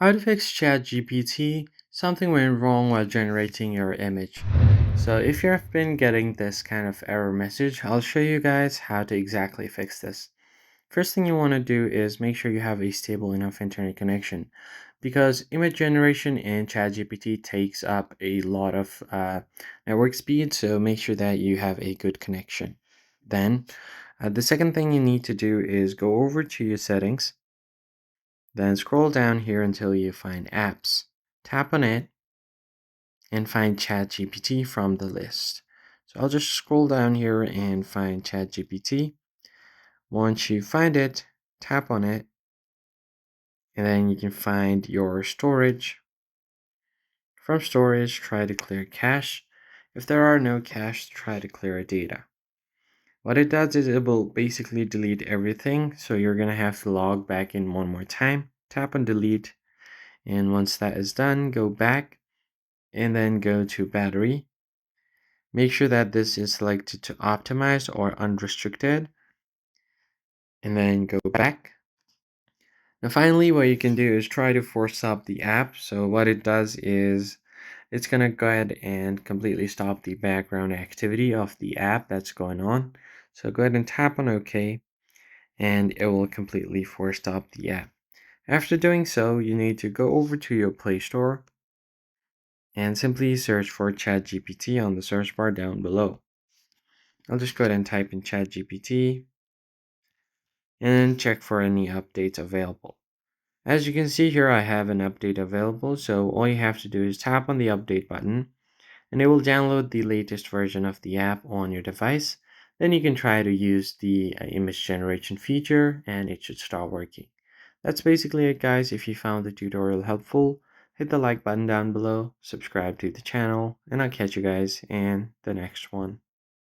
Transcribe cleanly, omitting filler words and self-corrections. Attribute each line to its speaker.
Speaker 1: How to fix ChatGPT? Something went wrong while generating your image. So if you've been getting this kind of error message, I'll show you guys how to exactly fix this. First thing you want to do is make sure you have a stable enough internet connection because image generation in ChatGPT takes up a lot of network speed, so make sure that you have a good connection. Then, the second thing you need to do is go over to your settings. Then scroll down here until you find apps. Tap on it and find ChatGPT from the list. So I'll just scroll down here and find ChatGPT. Once you find it, tap on it, and then you can find your storage. From storage, try to clear cache. If there are no cache, try to clear data. What it does is it will basically delete everything, so you're gonna have to log back in one more time. Tap on delete, and once that is done, go back and then go to battery. Make sure that this is selected to optimize or unrestricted, and then go back. Now finally, what you can do is try to force stop the app. So what it does is it's gonna go ahead and completely stop the background activity of the app that's going on. So go ahead and tap on OK, and it will completely force stop the app. After doing so, you need to go over to your Play Store and simply search for ChatGPT on the search bar down below. I'll just go ahead and type in ChatGPT and check for any updates available. As you can see here, I have an update available, so all you have to do is tap on the update button and it will download the latest version of the app on your device. Then you can try to use the image generation feature and it should start working. That's basically it, guys. If you found the tutorial helpful, hit the like button down below, subscribe to the channel, and I'll catch you guys in the next one.